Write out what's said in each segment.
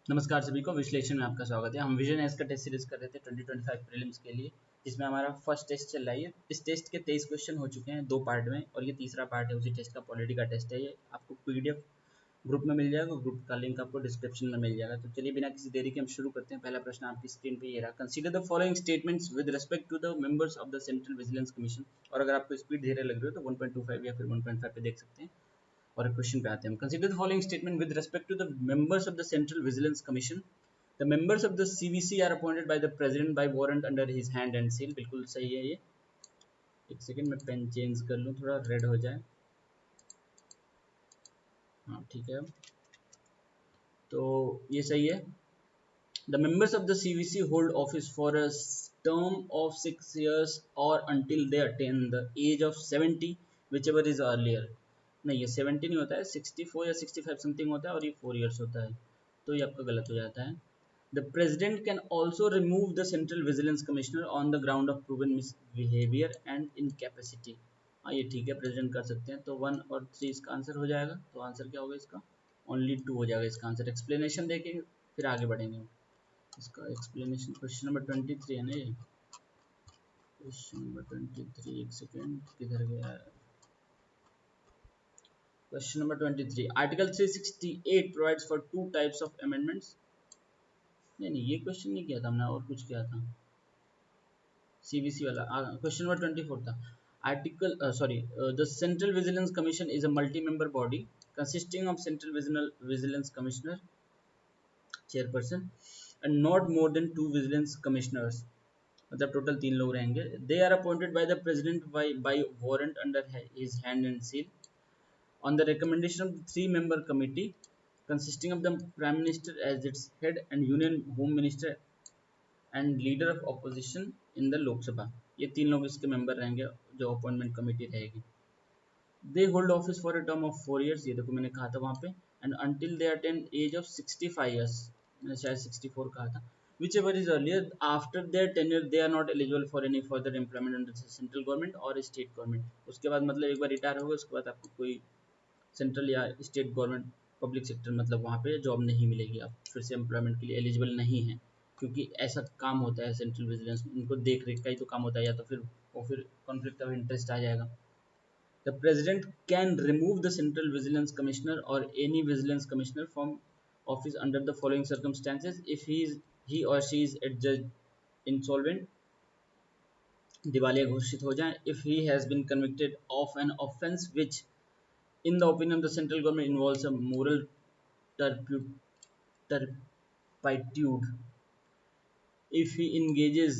नमस्कार सभी को, विश्लेषण में आपका स्वागत है। हम विजन एस का टेस्ट सीरीज कर रहे थे 2025 प्रीलिम्स के लिए, जिसमें हमारा फर्स्ट टेस्ट चल रहा है। इस टेस्ट के 23 क्वेश्चन हो चुके हैं 2 पार्ट में, और ये तीसरा पार्ट है उसी टेस्ट का, पॉलिटी का टेस्ट है। ये आपको पीडीएफ ग्रुप में मिल जाएगा, ग्रुप का लिंक आपको डिस्क्रिप्शन में मिल जाएगा। तो चलिए बिना किसी देरी के हम शुरू करते हैं। पहला प्रश्न आपकी स्क्रीन पे ये रहा, consider the following statements with respect to the members of the central vigilance commission. और अगर आपको स्पीड धीरे लग रही हो तो 1.25 या फिर 1.5 पे देख सकते हैं। और क्वेश्चन पे आते हैं हम। Consider the following statement with respect to the members of the central vigilance commission. The members of the CVC are appointed by the president by warrant under his hand and seal। बिल्कुल सही है ये। एक second में pen change कर लूँ, थोड़ा red हो जाए। हाँ ठीक है, तो ये सही है। The members of the CVC hold office for a term of 6 years or until they attain the age of 70, whichever is earlier। नहीं, ये 70 नहीं होता है, 64 या 65 समथिंग होता है, और ये 4 years होता है, तो ये आपका गलत हो जाता है। The president can also remove the central vigilance commissioner on the ground of proven misbehavior and incapacity। हाँ ये ठीक है, प्रेसिडेंट कर सकते हैं। तो 1 और 3 इसका आंसर हो जाएगा। तो आंसर क्या होगा इसका? ओनली 2 हो जाएगा इसका आंसर। एक्सप्लेनेशन देखेंगे फिर आगे बढ़ेंगे। इसका एक्सप्लेनेशन क्वेश्चन नंबर 23 है ना ये। क्वेश्चन नंबर 23, एक सेकेंड किधर गया है। Question number 23, article 368 provides for 2 types of amendments. नहीं, ये क्वेश्चन नहीं किया था हमने, और कुछ किया था सीवीसी वाला। क्वेश्चन नंबर 24 था। Article the central vigilance commission is a multi member body consisting of central vigilance commissioner chairperson and not more than 2 vigilance commissioners. मतलब टोटल 3 लोग रहेंगे। They are appointed by the president by warrant under his hand and seal on the recommendation of the 3-member committee consisting of the prime minister as its head and union home minister and leader of opposition in the Lok Sabha। ये 3 लोग इसके member रहेंगे, जो appointment committee रहेगी। They hold office for a term of 4 years, ये देखो मैंने कहा था वहाँ पे, and until they attain age of 65 years, मैंने शायद 64 कहा था। whichever is earlier after their tenure they are not eligible for any further employment under the central government or state government। उसके बाद मतलब एक बार रिटायर हो गए उसके बाद आपको कोई सेंट्रल या स्टेट गवर्नमेंट पब्लिक सेक्टर मतलब वहाँ पे जॉब नहीं मिलेगी, आप फिर से एम्प्लॉयमेंट के लिए एलिजिबल नहीं है। क्योंकि ऐसा काम होता है सेंट्रल विजिलेंस, इनको देख रेख का ही तो काम होता है, या तो फिर वो फिर कॉन्फ्लिक्ट ऑफ इंटरेस्ट आ जाएगा। The president can remove the central vigilance commissioner और any vigilance commissioner from office under the following circumstances if he और शी इज एडजस्ट इंसॉल्वेंट, दिवालिया घोषित हो जाए, if he has been convicted of an offence which in the opinion of the central government involves a moral turpitude, if he engages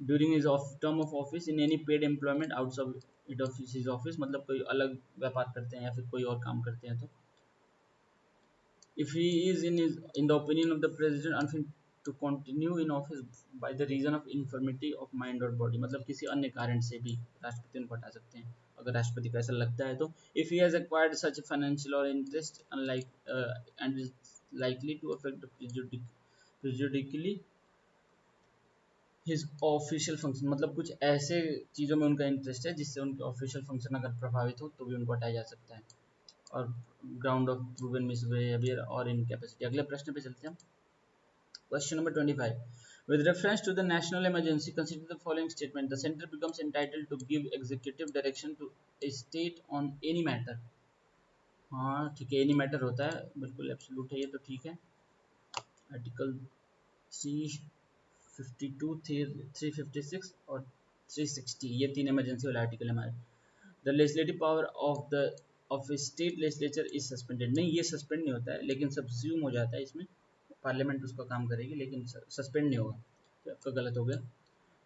during his term of office in any paid employment outside of his office, मतलब कोई अलग व्यापार करते हैं या फिर कोई और काम करते हैं, तो if he is in the opinion of the president unfit to continue in office by the reason of infirmity of mind or body, मतलब किसी अन्य कारण से भी राष्ट्रपति उनको हटा सकते हैं अगर राष्ट्रपति को ऐसा लगता है तो। if he has acquired such a financial or interest unlike and is likely to affect prejudicially his official function, मतलब कुछ ऐसे चीज़ों में उनका इंटरेस्ट है जिससे उनके ऑफिशियल फंक्शन अगर प्रभावित हो तो भी उनको हटाया जा सकता है। और ग्राउंड ऑफ प्रूवन मिसबिहेवियर और इनकैपेसिटी। अगले प्रश्न पे चलते हैं। Question number 25, with reference to the national emergency consider the following statement, the center becomes entitled to give executive direction to a state on any matter। हाँ ठीक है, any matter होता है, बिल्कुल एब्सोल्यूट है ये, तो ठीक है। आर्टिकल 352, 356 और 360, ये 3 इमरजेंसी वाले आर्टिकल हमारे। The legislative power of state legislature is suspended. नहीं, ये सस्पेंड नहीं होता है, लेकिन सब्ज्यूम हो जाता है इसमें, पार्लियामेंट उसका काम करेगी लेकिन सस्पेंड नहीं होगा, तो आपका गलत हो गया।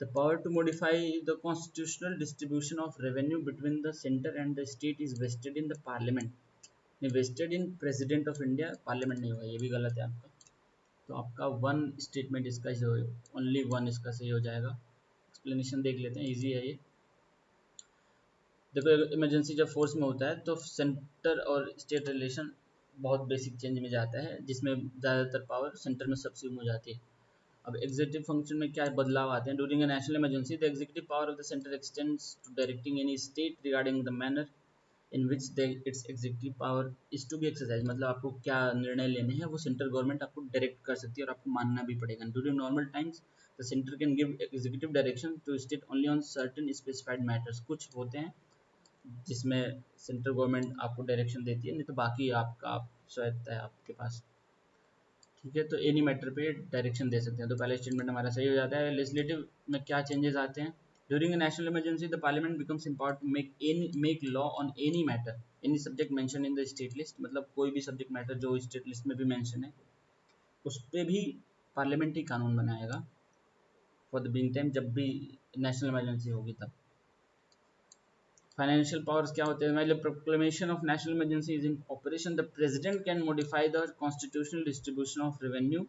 The power to modify the constitutional distribution of revenue between the centre and the state is vested in the parliament. नहीं, vested in president of India, parliament नहीं होगा, ये भी गलत है आपका। तो आपका 1 स्टेटमेंट इसका ओनली 1 इसका सही हो जाएगा। एक्सप्लेनेशन देख लेते हैं, ईजी है ये। देखो, इमरजेंसी जब फोर्स में होता है तो सेंटर और स्टेट रिलेशन बहुत बेसिक चेंज में जाता है, जिसमें ज़्यादातर पावर सेंटर में सबस्यूम हो जाती है। अब एग्जीक्यूटिव फंक्शन में क्या बदलाव आते हैं? During a national emergency the executive power of the centre extends to directing any state regarding the manner in which its executive power is to be exercise, मतलब आपको क्या निर्णय लेने हैं वो सेंट्रल गवर्नमेंट आपको डायरेक्ट कर सकती है और आपको मानना भी पड़ेगा। During normal times the centre can give executive direction to state only on certain specified matters, कुछ होते हैं जिसमें सेंट्रल गवर्नमेंट आपको डायरेक्शन देती है, नहीं तो बाकी आपका स्वायत्ता है आपके पास। ठीक है, तो एनी मैटर पे डायरेक्शन दे सकते हैं। तो पहला स्टेटमेंट हमारा सही हो जाता है। लेजिस्लेटिव में क्या चेंजेस आते हैं? During a national emergency the parliament becomes empowered to make law on any matter any subject mentioned in the state list, मतलब कोई भी सब्जेक्ट मैटर जो स्टेट लिस्ट में भी मेंशन है उस पर भी पार्लियामेंट ही कानून बनाएगा फॉर द बीइंग टाइम, जब भी नेशनल इमरजेंसी होगी तब। फाइनेंशियल पावर्स क्या होते हैं? मतलब proclamation of national emergency is in operation the president can modify the constitutional distribution of revenue,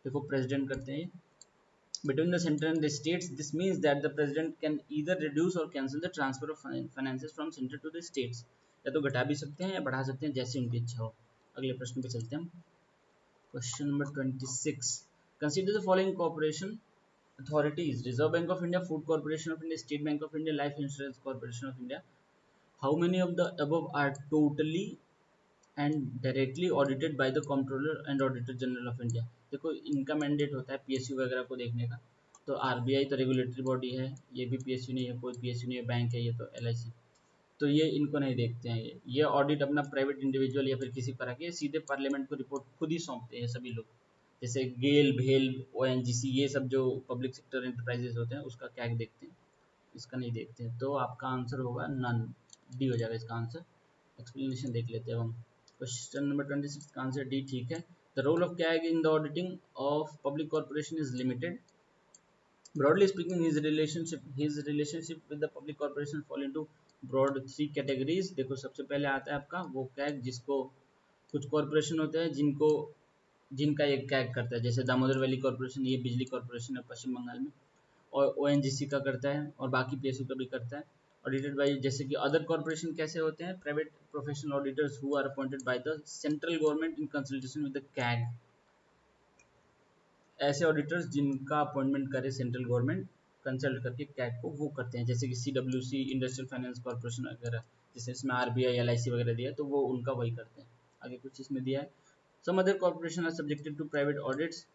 देखो प्रेसिडेंट करते हैं between the center and the states. This means that the president can either reduce or cancel the transfer of finances from center to the states, या तो घटा भी सकते हैं या बढ़ा सकते हैं जैसे उनकी इच्छा हो। अगले प्रश्न पे चलते हैं हम। Question number 26, consider the following corporation authorities: Reserve Bank of India, Food Corporation of India, State Bank of India, Life Insurance Corporation of India. How many of the above are totally and directly audited by the Comptroller and Auditor General of India? देखो इनका mandate होता है PSU वगैरह को देखने का, तो RBI तो रेगुलेटरी बॉडी है, ये भी पीएसयू नहीं है, कोई पीएसयू नहीं है, बैंक है ये तो एलआईसी, तो ये इनको नहीं देखते हैं। ये ऑडिट अपना प्राइवेट इंडिविजुअल या फिर किसी तरह के सीधे पार्लियामेंट को रिपोर्ट खुद ही सौंपते हैं सभी लोग, जैसे गेल भेल ओएनजीसी ये सब जो पब्लिक सेक्टर एंटरप्राइजेस होते हैं उसका कैग देखते हैं, इसका नहीं देखते हैं। तो आपका आंसर होगा नन, डी हो जाएगा इसका आंसर। एक्सप्लेनेशन देख लेते हैं हम। क्वेश्चन नंबर 26 का आंसर डी ठीक है। The role of CAG in the auditing of public corporation is limited. Broadly speaking, his relationship with the public corporation fall into broad three categories। देखो सबसे पहले आता है आपका वो कैग जिसको कुछ कॉरपोरेशन होते हैं जिनका एक कैग करता है, जैसे दामोदर वैली कॉर्पोरेशन, ये बिजली कॉर्पोरेशन है पश्चिम बंगाल में, और ओएनजीसी का करता है और बाकी पीएसयू का भी करता है। ऑडिटेड बाई, जैसे कि अदर कॉर्पोरेशन कैसे होते हैं? Private professional auditors who are appointed by the central government in consultation with the CAG, ऐसे ऑडिटर्स जिनका अपॉइंटमेंट करे सेंट्रल गवर्नमेंट कंसल्ट करके कैग को वो करते हैं, जैसे कि सीडब्ल्यूसी, इंडस्ट्रियल फाइनेंस कॉर्पोरेशन वगैरह, जैसे इसमें आरबीआई एलआईसी वगैरह दिया है तो वो उनका वही करते हैं। आगे कुछ इसमें दिया है, some other corporation are subjected to private audits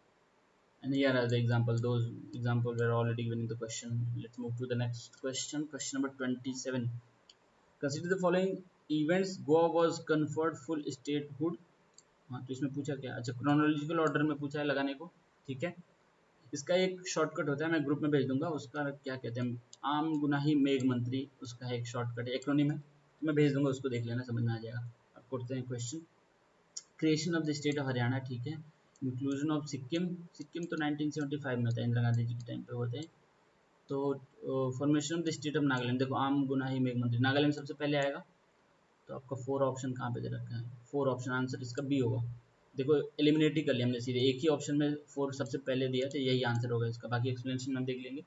and here are the example, those examples were already given in the question. Let's move to the next question. Question number 27, consider the following events Goa was conferred full statehood। हाँ तो इसमें पूछा क्या? अच्छा chronological order में पूछा है लगाने को, ठीक है। इसका एक शॉर्टकट होता है, मैं ग्रुप में भेज दूंगा, उसका क्या कहते हैं, आम गुनाही मेघ मंत्री, उसका है एक शॉर्टकट है, एक्रोनिम है, तो मैं भेज दूंगा, उसको देख लेना, समझ में आ जाएगा। अब करते हैं question. Creation of the state of Haryana, ठीक है। इंक्लूजन ऑफ सिक्किम, सिक्किम तो 1975 में था, इंदिरा गांधी जी के टाइम पे होते हैं। तो formation of the state of Nagaland, देखो आम गुनाही मेघ मंत्री, नागालैंड सबसे पहले आएगा, तो आपका 4 ऑप्शन कहाँ पे दे रखा है? 4 ऑप्शन, आंसर इसका बी होगा। देखो एलिमिनेट ही कर लिया हमने सीधे, एक ही ऑप्शन में 4 सबसे पहले दिया तो यही आंसर होगा इसका, बाकी एक्सप्लेनेशन हम देख लेंगे।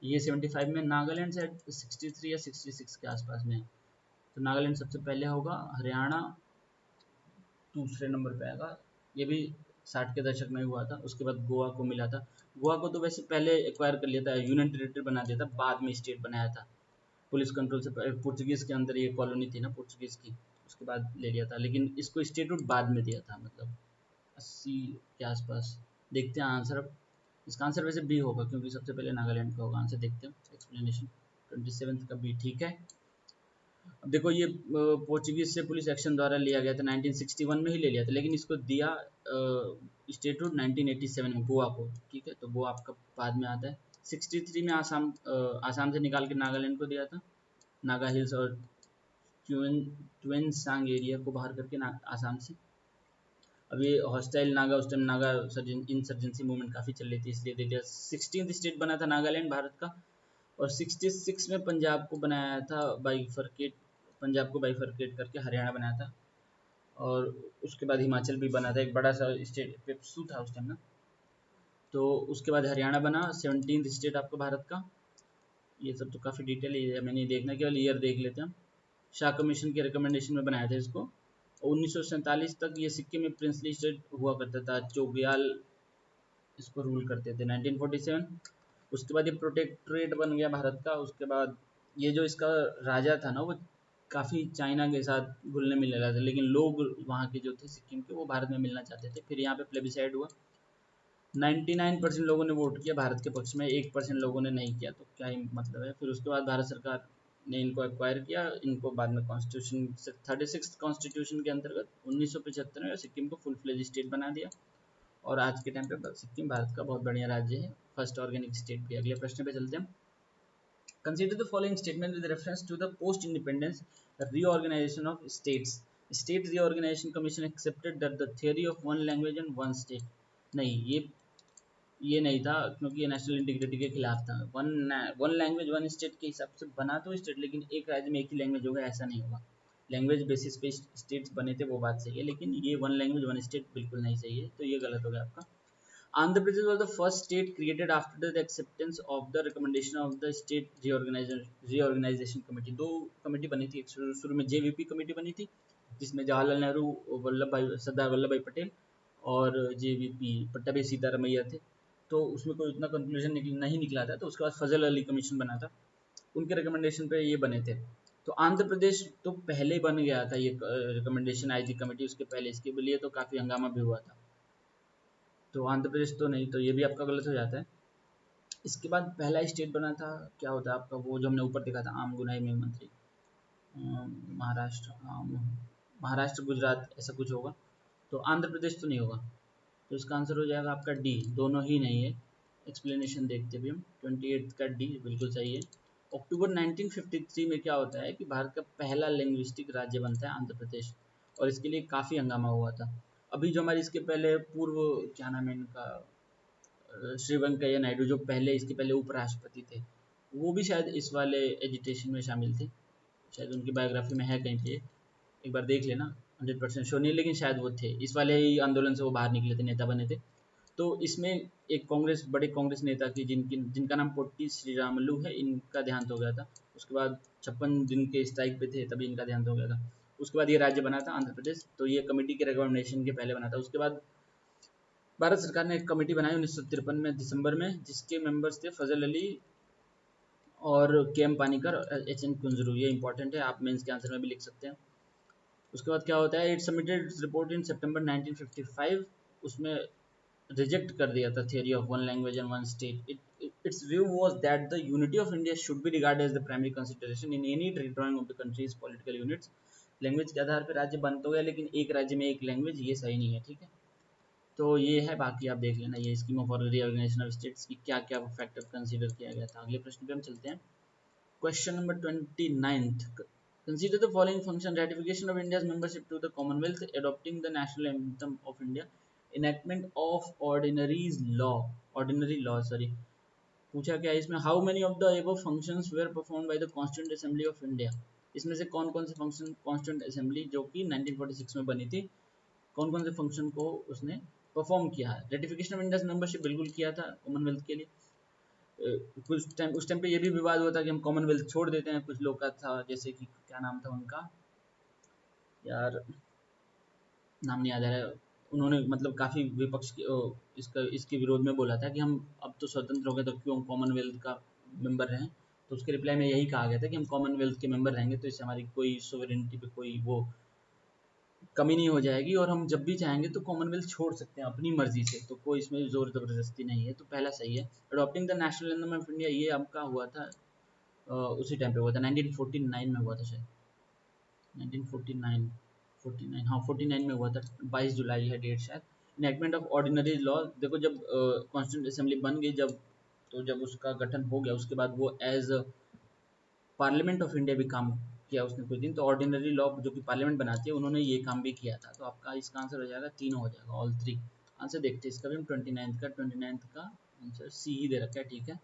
ये 75 में, नागालैंड से 63 या 66 के आसपास में है, तो नागालैंड सबसे पहले होगा, हरियाणा दूसरे नंबर पे आएगा, ये भी 60 के दशक में हुआ था। उसके बाद गोवा को मिला था, गोवा को तो वैसे पहले एक्वायर कर लिया था, यूनियन टेरिटरी बना दिया था, बाद में स्टेट बनाया था पुलिस कंट्रोल से, पुर्तगीज के अंदर ये कॉलोनी थी ना पुर्तगीज की, उसके बाद ले लिया था, लेकिन इसको स्टेटहुड बाद में दिया था, मतलब 80 के आसपास। देखते हैं आंसर अब, इसका आंसर वैसे बी होगा क्योंकि सबसे पहले नागालैंड का होगा आंसर। देखते हैं एक्सप्लेनेशन 27 का बी ठीक है। अब देखो ये पोर्चुगीज से पुलिस एक्शन द्वारा लिया गया था, 1961 में ही ले लिया था, लेकिन इसको दिया स्टेटहुड 1987 में गोवा को, ठीक है, तो वो आपका बाद में आता है। 63 में आसाम से निकाल के नागालैंड को दिया था, नागा हिल्स और ट्वेंसांग एरिया को बाहर करके आसाम से। अब ये हॉस्टाइल नागा, उस टाइम नागा इंसर्जेंसी मूवमेंट काफ़ी चल रही थी, इसलिए दे दिया। 16th स्टेट बना था नागालैंड भारत का, और 66 में पंजाब को बनाया था बाइफरकेट, पंजाब को बाइफरकेट करके हरियाणा बनाया था, और उसके बाद हिमाचल भी बना था, एक बड़ा सा स्टेट पेप्सू था उस टाइम ना, तो उसके बाद हरियाणा बना। 17th स्टेट आपका भारत का। ये सब तो काफ़ी डिटेल है, मैंने देखना, केवल ईयर देख लेते हैं। शाह कमीशन के रिकमेंडेशन में बनाया था इसको। 1947 तक ये सिक्किम में प्रिंसली स्टेट हुआ करता था, चोग्याल इसको रूल करते थे। 1947 उसके बाद ये प्रोटेक्टोरेट बन गया भारत का। उसके बाद ये जो इसका राजा था ना वो काफ़ी चाइना के साथ घुलने मिलने लगा था, लेकिन लोग वहाँ के जो थे सिक्किम के वो भारत में मिलना चाहते थे। फिर यहाँ पे प्लेबिसाइड हुआ, 99% लोगों ने वोट किया भारत के पक्ष में, 1% लोगों ने नहीं किया, तो क्या ही मतलब है। फिर उसके बाद भारत सरकार ने इनको एक्वायर किया, इनको बाद में कॉन्स्टिट्यूशन 36 कॉन्स्टिट्यूशन के अंतर्गत 1975 में सिक्किम को फुल फ्लेज स्टेट बना दिया, और आज के टाइम पे सिक्किम भारत का बहुत बढ़िया राज्य है, फर्स्ट ऑर्गेनिक स्टेट भी। अगले प्रश्न पे चलते हैं। Consider the following statement with reference to the post-independence reorganization of states. State Reorganization Commission accepted that the theory of one language and one state. नहीं, ये नहीं था, क्योंकि ये नेशनल इंटीग्रिटी के खिलाफ था। वन लैंग्वेज वन स्टेट के हिसाब से बना तो स्टेट, लेकिन एक राज्य में एक ही लैंग्वेज होगा ऐसा नहीं होगा। लैंग्वेज बेसिस पे स्टेट्स बने थे, वो बात सही है, लेकिन ये वन लैंग्वेज वन स्टेट बिल्कुल नहीं सही है, तो ये गलत हो गया आपका। Andhra Pradesh was the first state created after the acceptance of the recommendation of the State Reorganization Committee. दो कमेटी बनी थी, शुरू में JVP कमेटी बनी थी, जिसमें जवाहरलाल नेहरू, सरदार वल्लभ भाई पटेल और JVP पट्टाभी सीतारमैया थे। तो उसमें कोई उतना कंक्लूजन नहीं निकला था, तो उसके बाद फजल अली कमीशन बना था, उनके रिकमेंडेशन पे ये बने थे। तो आंध्र प्रदेश तो पहले बन गया था, ये रिकमेंडेशन आई थी कमेटी उसके पहले, इसके लिए तो काफ़ी हंगामा भी हुआ था। तो आंध्र प्रदेश तो नहीं, तो ये भी आपका गलत हो जाता है। इसके बाद पहला स्टेट बना था, क्या होता है आपका, वो जो हमने ऊपर देखा था, आम गुनाई में मंत्री, महाराष्ट्र, महाराष्ट्र गुजरात ऐसा कुछ होगा, तो आंध्र प्रदेश तो नहीं होगा। तो इसका आंसर हो जाएगा आपका डी, दोनों ही नहीं है। एक्सप्लेनेशन देखते भी हम, 28 का डी बिल्कुल सही है। अक्टूबर 1953 में क्या होता है कि भारत का पहला लिंग्विस्टिक राज्य बनता है आंध्र प्रदेश, और इसके लिए काफ़ी हंगामा हुआ था। अभी जो हमारे इसके पहले पूर्व, क्या नाम है इनका, श्री वेंकैया नायडू, जो पहले इसके पहले उपराष्ट्रपति थे, वो भी शायद इस वाले एजिटेशन में शामिल थे, शायद उनकी बायोग्राफी में है कहीं पे, एक बार देख लेना, 100% श्योर नहीं, लेकिन शायद वो थे, इस वाले ही आंदोलन से वो बाहर निकले थे, नेता बने थे। तो इसमें एक कांग्रेस, बड़े कांग्रेस नेता की जिनका नाम पोट्टी श्रीरामुलु है, इनका देहांत हो गया था। उसके बाद 56 दिन के स्ट्राइक पे थे, तभी इनका देहांत हो गया था। उसके बाद ये राज्य बना था आंध्र प्रदेश, तो ये कमेटी के रिकमेंडेशन के पहले बना था। उसके बाद भारत सरकार ने एक कमेटी बनाई 1953 में दिसंबर में, जिसके मेंबर्स थे फजल अली और KM पानीकर, HN कुंजरू। ये इंपॉर्टेंट है, आप मेंस के आंसर में भी लिख सकते हैं। उसके बाद क्या होता है, it submitted report in September 1955, उसमें रिजेक्ट कर दिया था theory of one language and one state. Its view was that the unity of India should be regarded as the primary consideration in any redrawing of the country's political units. Language के आधार पर राज्य बन तो गया, लेकिन एक राज्य में एक लैंग्वेज, ये सही नहीं है, ठीक है। तो ये है, बाकी आप देख लेना ये scheme of reorganisation of states की क्या क्या फैक्टर कंसीडर किया गया था। अगले प्रश्न पे हम चलते हैं, question number 29th। Consider the following function: ratification of India's membership to the Commonwealth, adopting the national anthem of India, enactment of ordinary law, sorry। पूछा क्या है इसमें, how many of the above functions were performed by the Constituent Assembly of India। इसमें से कौन कौन से function constituent assembly जो कि 1946 में बनी थी, कौन कौन से फंक्शन को उसने परफॉर्म किया है। रेटिफिकेशन ऑफ इंडियाज मेंबरशिप बिल्कुल किया था कॉमनवेल्थ के लिए। कुछ टाइम, उस टाइम पे ये भी विवाद हुआ था कि हम कॉमनवेल्थ छोड़ देते हैं, कुछ लोग का था, जैसे कि क्या नाम था उनका, यार नाम नहीं याद आ रहा है, उन्होंने मतलब काफ़ी विपक्ष के इसके विरोध में बोला था कि हम अब तो स्वतंत्र हो गए, तो क्यों कॉमनवेल्थ का मेंबर रहें। तो उसके रिप्लाई में यही कहा गया था कि हम कॉमनवेल्थ के मेंबर रहेंगे, तो इससे हमारी कोई सोवरेनिटी पे कोई वो कमी नहीं हो जाएगी, और हम जब भी चाहेंगे तो कॉमनवेल्थ छोड़ सकते हैं अपनी मर्जी से, तो कोई इसमें जोर ज़बरदस्ती नहीं है, तो पहला सही है। Adopting the national anthem of India, ये आपका हुआ था उसी टाइम पे हुआ था, 1949 में हुआ था शायद, 1949, 49, हाँ 49 में हुआ था, 22 जुलाई है डेट शायद। इनैक्टमेंट ऑफ ऑर्डिनरी लॉ, देखो जब कॉन्स्टिट्यूंट असेंबली बन गई, जब तो जब उसका गठन हो गया, उसके बाद वो एज पार्लियामेंट ऑफ इंडिया भी काम किया उसने कुछ दिन, तो ऑर्डिनरी लॉ जो कि पार्लियामेंट बनाती है, उन्होंने ये काम भी किया था। तो आपका इसका आंसर हो जाएगा, तीनों हो जाएगा, ऑल थ्री आंसर। देखते हैं इसका भी हम, 29 का आंसर सी ही दे रखा है, ठीक है।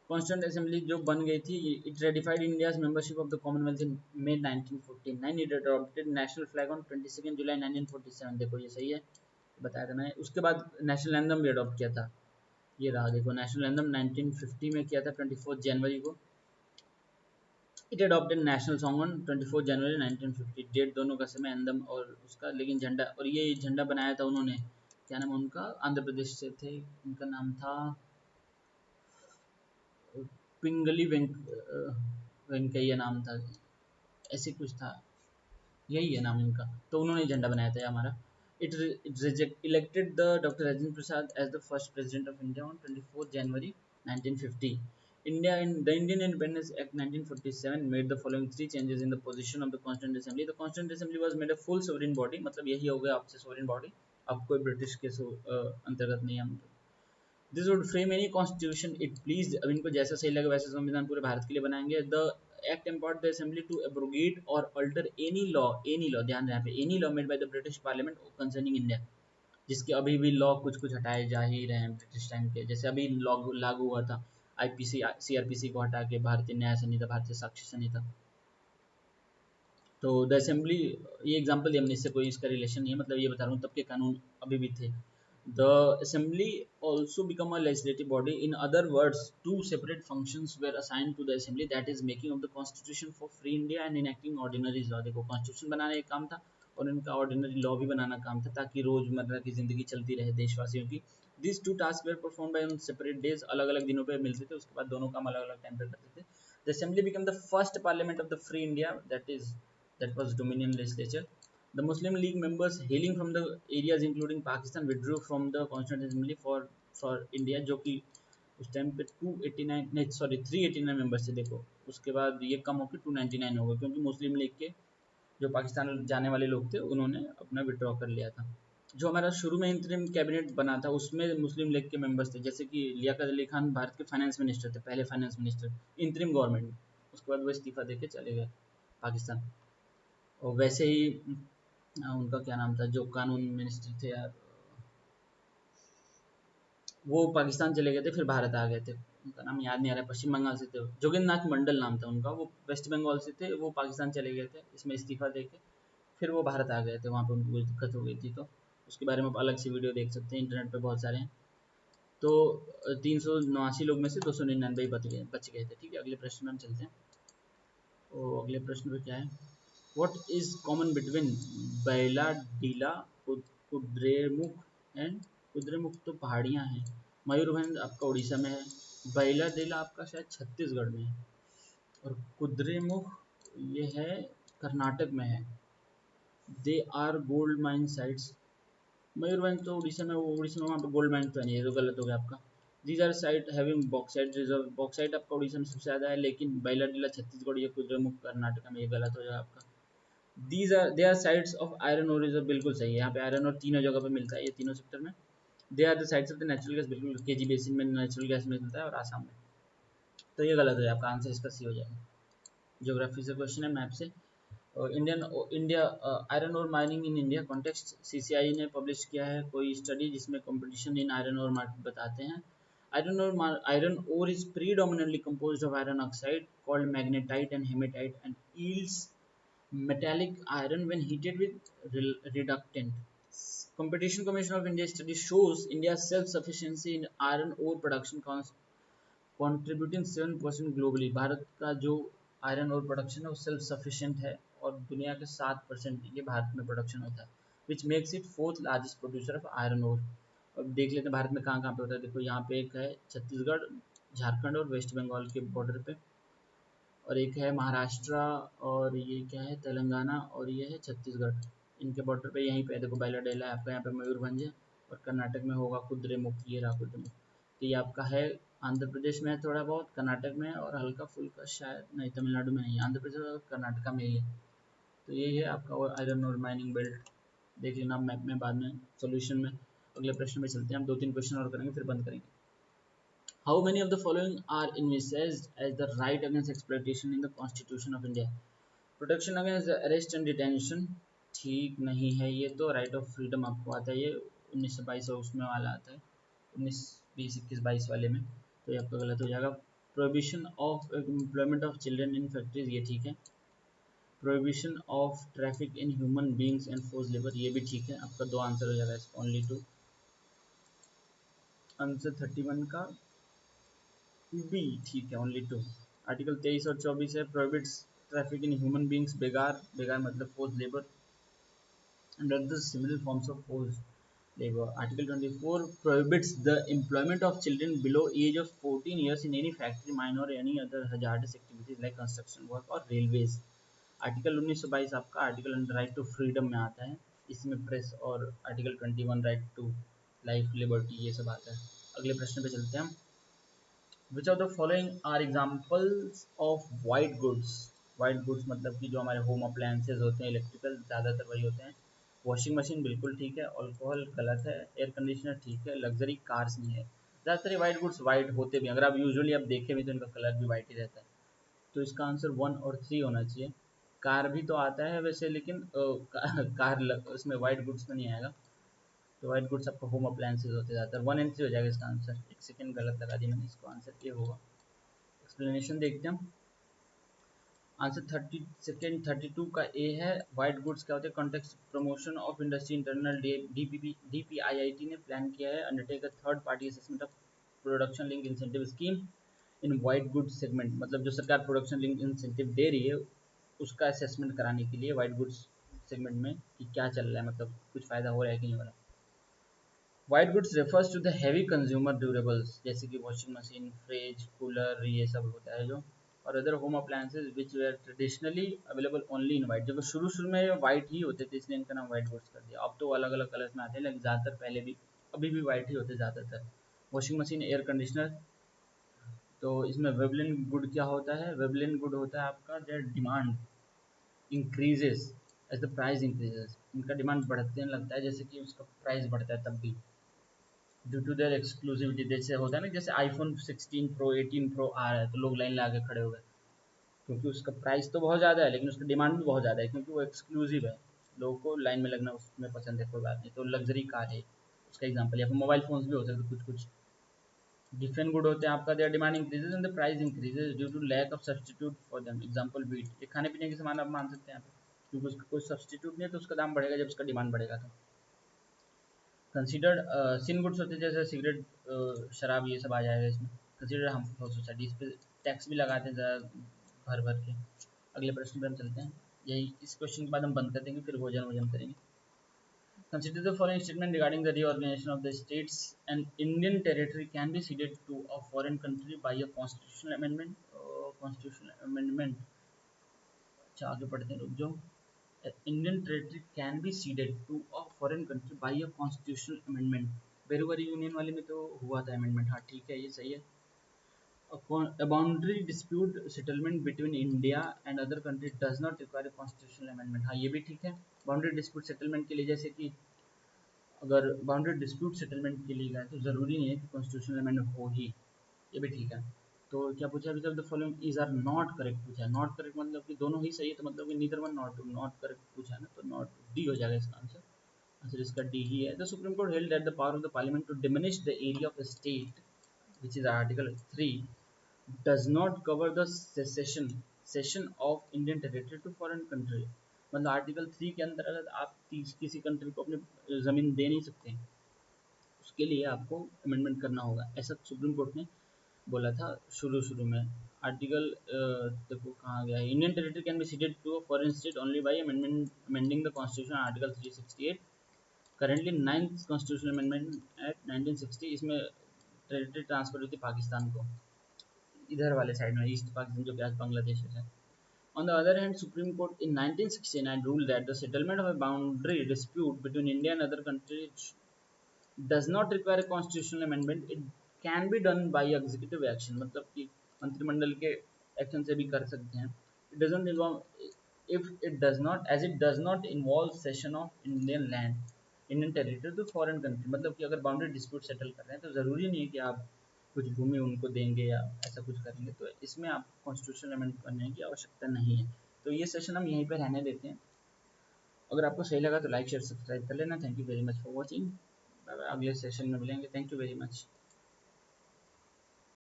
कॉन्स्टिट्यूंट असेंबली जो बन गई थी, it ratified India's membership of the Commonwealth in May 1949, it adopted national flag on 22 July 1947। देखो ये सही है, बताया था मैंने। उसके बाद नेशनल एंथम भी अडॉप्ट किया था, ये रहा देखो, नेशनल एंथम 1950 में किया था, 24 जनवरी को। It adopted national song on 24 January 1950, date दोनों का समय एंथम और उसका, लेकिन झंडा, और ये झंडा बनाया था उन्होंने, क्या नाम उनका, आंध्र प्रदेश से थे, उनका नाम था पिंगली वेंकैया नाम था, ऐसे कुछ था, यही है नाम इनका। तो उन्होंने झंडा बनाया था हमारा। It elected the doctor Rajendra Prasad as the first president of India on 24 January 1950। India in the Indian Independence Act 1947 made the following three changes in the position of the Constituent Assembly. The Constituent Assembly was made a full sovereign body, मतलब यही हो गया आपसे sovereign body, अब कोई British के अंतर्गत नहीं हम। This would frame any constitution it please, अब इनको जैसा सही लगे वैसे संविधान पूरे भारत के लिए बनाएंगे। The act empowered the assembly to abrogate or alter any law, ध्यान रहे पे, any law made by the British parliament concerning India, जिसके अभी भी लॉ कुछ कुछ हटाए जा ही रहे हैं ब्रिटिश टाइम के। जैसे अभी लॉ लागू हुआ था आईपीसी सीआरपीसी को हटा के भारतीय न्याय संहिता, भारतीय साक्ष्य संहिता। तो द असेंबली, ये एग्जांपल दिया हमने, इससे कोई इसका रिलेशन नहीं है, मतलब ये बता रहा हूँ तब के कानून अभी भी थे। The assembly also become a legislative body. In other words, two separate functions were assigned to the assembly, that is making of the constitution for free India and enacting ordinary law। देखो constitution बनाना एक काम था और इनका ordinary law भी बनाना काम था, ताकि रोजमर्रा की जिंदगी चलती रहे देशवासियों की। These two tasks were performed by on separate days, अलग अलग दिनों पे मिलते थे, उसके बाद दोनों काम अलग अलग टाइम पे करते थे। The assembly became the first parliament of the free India, that was Dominion legislature। The Muslim League members hailing from the areas including Pakistan withdrew from the Constituent Assembly for India, जो कि उस time पे 289 नहीं sorry 389 members थे। देखो उसके बाद ये कम होकर 299 हो गए, क्योंकि मुस्लिम लीग के जो पाकिस्तान जाने वाले लोग थे उन्होंने अपना विड्रॉ कर लिया था। जो हमारा शुरू में इंतरिम कैबिनेट बना था उसमें मुस्लिम लीग के मेंबर्स थे, जैसे कि लियाकत अली खान भारत के फाइनेंस मिनिस्टर थे, पहले फाइनेंस मिनिस्टर इंतरिम गवर्नमेंट में। उसके बाद वो इस्तीफा देके चले गए पाकिस्तान। और वैसे ही उनका क्या नाम था जो कानून मिनिस्टर थे यार, वो पाकिस्तान चले गए थे, फिर भारत आ गए थे। उनका नाम याद नहीं आ रहा है, पश्चिम बंगाल से थे, जोगिंद्र नाथ मंडल नाम था उनका। वो वेस्ट बंगाल से थे, वो पाकिस्तान चले गए थे इसमें इस्तीफा देके, फिर वो भारत आ गए थे। वहाँ पे उनको कुछ दिक्कत हो गई थी, तो उसके बारे में आप अलग से वीडियो देख सकते हैं, इंटरनेट पे बहुत सारे हैं। तो 379 लोग में से 299 बच गए थे। ठीक है, अगले प्रश्न में हम चलते हैं। तो अगले प्रश्न पे क्या है, व्हाट इज कॉमन बिटवीन बैला डीला कुद्रेमुख एंड, कुद्रेमुख तो पहाड़ियाँ हैं, मयूरभंज आपका उड़ीसा में है, बैला डीला आपका शायद छत्तीसगढ़ में है, और कुद्रेमुख ये है कर्नाटक में है। They are gold mine sites, Mayurbhanj तो उड़ीसा में, वो उड़ीसा में वहाँ पे गोल्ड माइन तो नहीं है, तो गलत हो गया आपका। These are site having bauxite reserve, bauxite आपका उड़ीसा में सबसे ज़्यादा है, लेकिन बैलाडीला छत्तीसगढ़, ये कुद्रेमुख कर्नाटक में, ये गलत हो जाएगा आपका। These are they are sites of iron ore reserve, बिल्कुल सही है, यहाँ पे आयरन और तीनों जगह पे मिलता है, ये तीनों सेक्टर में। They are the sites of the natural gas, बिल्कुल केजी बेसिन में नेचुरल गैस मिलता है, और आसाम में। तो ये गलत हो जाएगा, आपका आंसर इसका सी हो जाएगा। ज्योग्राफी से क्वेश्चन है, मैप से। India iron ore mining in India context, CCI ने पब्लिश किया है कोई स्टडी जिसमें competition in iron ore market बताते हैं। Iron ore is predominantly composed of iron oxide called magnetite and haematite and yields metallic iron when heated with reductant. Competition Commission of India study shows India's self-sufficiency in iron ore production contributing 7% globally। Bharat का जो iron और production है वो self sufficient है, और दुनिया के 7% ये भारत में प्रोडक्शन होता है, which makes it fourth largest producer of iron ore. अब देख लेते हैं भारत में कहाँ कहाँ पे होता है। देखो यहाँ पे एक है छत्तीसगढ़, झारखंड और वेस्ट बंगाल के बॉर्डर पे, और एक है महाराष्ट्र, और ये क्या है तेलंगाना, और ये है छत्तीसगढ़, इनके बॉर्डर पे यहीं पे देखो बैलाडेला है आपका, यहाँ पे मयूरभंज है, और कर्नाटक में होगा कुद्रेमुख, ये रहा कुद्रेमुख। तो ये आपका है आंध्र प्रदेश में है, थोड़ा बहुत कर्नाटक में है, और हल्का फुल्का शायद नहीं तमिलनाडु में नहीं है, आंध्र प्रदेश और कर्नाटका में ही है। तो ये है आपका आयरन और माइनिंग बेल्ट, देख लेना मैप में बाद में सोल्यूशन में। अगले प्रश्न में चलते हैं, हम 2-3 क्वेश्चन और करेंगे फिर बंद करेंगे। How many of the following are envisaged as the right against exploitation in the Constitution of India? Protection against arrest and detention, ठीक नहीं है ये तो। राइट ऑफ फ्रीडम आपको आता है, ये 1922 उसमें वाला आता है, 19 20 21 22 वाले में, तो ये आपका गलत हो जाएगा। Prohibition of employment of children in factories, ये ठीक है। Prohibition of traffic in human beings and force labour, ये भी ठीक है, आपका 2 आंसर हो जाएगा, ओनली 2। आंसर 31 का बी ठीक है, ओनली 2। आर्टिकल 23 और 24 है, prohibits traffic in human beings, बेगार, बेगार मतलब force labour, under the similar forms of forced labor. Article 24 prohibits the employment of children below age of 14 years in any factory, mine or any other hazardous activities like construction work or railways. Article 1922 आपका article right to freedom में आता है, इसमें press, और article 21 right to life liberty ये सब आता है। अगले प्रश्न पे चलते हैं हम। Which of the following are examples of white goods. White goods मतलब कि जो हमारे होम अप्लायंसेज होते हैं इलेक्ट्रिकल, ज़्यादातर वही होते हैं। वॉशिंग मशीन बिल्कुल ठीक है, अल्कोहल गलत है, एयर कंडीशनर ठीक है, लग्जरी कार्स नहीं है। ज़्यादातर ये वाइट गुड्स वाइट होते भी, अगर आप यूजुअली आप देखें भी तो इनका कलर भी वाइट ही रहता है। तो इसका आंसर 1 और 3 होना चाहिए। कार भी तो आता है वैसे, लेकिन उसमें वाइट गुड्स में नहीं आएगा। तो वाइट गुड्स आपको होम अप्लायंसेज होते ज़्यादातर। 1 एंड 3 हो जाएगा इसका आंसर। एक सेकेंड गलत लगा दी मैंने, इसको आंसर ये होगा। एक्सप्लेनेशन देखते हैं। आंसर 32 का ए है। वाइट गुड्स क्या होते हैं? Context promotion of industry internal DPIIT ने प्लान किया है undertake a third party assessment of production link incentive scheme in white goods segment. मतलब जो सरकार प्रोडक्शन लिंक इंसेंटिव दे रही है उसका असेसमेंट कराने के लिए वाइट गुड्स सेगमेंट में कि क्या चल रहा है, मतलब कुछ फ़ायदा हो रहा है कि नहीं हो रहा। White goods refers to the heavy consumer durables, जैसे कि वॉशिंग मशीन, फ्रिज, कूलर, ये सब होता है जो, और other home appliances which where traditionally available only in white. जब शुरू में वाइट ही होते थे इसलिए इनका नाम वाइट गुड्स कर दिया। अब तो अलग अलग कलर्स में आते हैं, लेकिन ज़्यादातर पहले भी अभी भी वाइट ही होते ज़्यादातर। वॉशिंग मशीन, एयर कंडीशनर, तो इसमें वेबलिन गुड क्या होता है? वेबलिन गुड होता है आपका their demand increases as the price increases. इनका डिमांड बढ़ते लगता है जैसे कि उसका प्राइस बढ़ता है तब भी। ड्यू टू देयर एक्सक्लूसिविटी, जैसे होता है ना, जैसे आईफोन 16 प्रो 18 प्रो आ रहा है तो लोग लाइन लगा के खड़े हो गए, क्योंकि उसका प्राइस तो बहुत ज़्यादा है लेकिन उसका डिमांड भी बहुत ज़्यादा है, क्योंकि वो एक्सक्लूसिव है। लोगों को लाइन में लगना उसमें पसंद है, कोई बात नहीं। तो लग्जरी कार है उसका एग्जाम्पल, या फिर मोबाइल फोन्स भी हो सकते कुछ कुछ। डिफरेंट गुड होते हैं आपका their demand increases and the price increases due to lack of substitute for them. Example wheat, ये खाने पीने के सामान आप मान सकते हैं यहाँ पे, क्योंकि उसका कोई सब्सटीट्यूट नहीं है तो उसका दाम बढ़ेगा जब उसका डिमांड बढ़ेगा। तो कंसिडर्ड सिन गुड्स होते हैं जैसे सिगरेट, शराब, ये सब आ जाएगा इसमें। कंसिडर्ड हार्मफुल फॉर सोसाइटी, इस पर टैक्स भी लगाते हैं ज़्यादा भर भर के। अगले प्रश्न पर हम चलते हैं। यही इस क्वेश्चन के बाद हम बंद कर देंगे, फिर भोजन वोजन करेंगे। Consider the following statement regarding the reorganization of the states. An Indian territory can be ceded to a foreign country by a constitutional amendment. Constitutional amendment, अच्छा आगे पढ़ते हैं, रुक जाओ। Indian territory can be ceded to a foreign country by a constitutional amendment. बेरोगरी union वाले में तो हुआ था अमेंडमेंट, हाँ ठीक है, ये सही है। A boundary dispute settlement between India and other country does not require a constitutional amendment. हाँ ये भी ठीक है। बाउंड्री डिस्प्यूट सेटलमेंट के लिए, जैसे कि अगर बाउंड्री डिस्प्यूट सेटलमेंट के लिए गए तो ज़रूरी नहीं है कि कॉन्स्टिट्यूशनल अमेंडमेंट हो ही, ये भी ठीक है। तो क्या पूछा अभी तक? The following is are not correct पूछा है। नॉट करेक्ट मतलब कि दोनों ही सही है, तो मतलब कि neither one not not correct पूछा है ना, तो नॉट डी हो जाएगा इसका आंसर। आंसर इसका डी ही है। The Supreme Court held that the power of the Parliament to diminish the area of state which is article 3 does not cover the cession of Indian territory to foreign country। मतलब article 3 के अंतर्गत आप किसी country को अपनी ज़मीन दे नहीं सकते, उसके लिए आपको अमेंडमेंट करना होगा, ऐसा सुप्रीम कोर्ट ने बोला था शुरू में। आर्टिकल देखो कहाँ गया है। Indian territory can be ceded to a foreign state only by amending the Constitution article 368। Currently 9th constitutional amendment act 1960, इसमें टेरिटरी ट्रांसफर हुई थी पाकिस्तान को, इधर वाले साइड में, ईस्ट पाकिस्तान जो कि आज बांग्लादेश है। On the other hand, Supreme Court in 1969 ruled that the settlement of a boundary dispute between India and other countries does not require a constitutional amendment. It can be done by executive action, मतलब कि मंत्रिमंडल के action से भी कर सकते हैं। It doesn't involve, if it does not, as it does not involve cession of Indian land, Indian territory to foreign country। मतलब कि अगर बाउंड्री डिस्प्यूट सेटल कर रहे हैं तो ज़रूरी नहीं है कि आप कुछ भूमि उनको देंगे या ऐसा कुछ करेंगे, तो इसमें आप कॉन्स्टिट्यूशनल अमेंडमेंट करने की आवश्यकता नहीं है। तो ये सेशन हम यहीं पर रहने देते हैं। अगर आपको सही लगा तो लाइक शेयर सब्सक्राइब कर लेना। Thank you very much for watching. अगले सेशन में मिलेंगे। Thank you very much.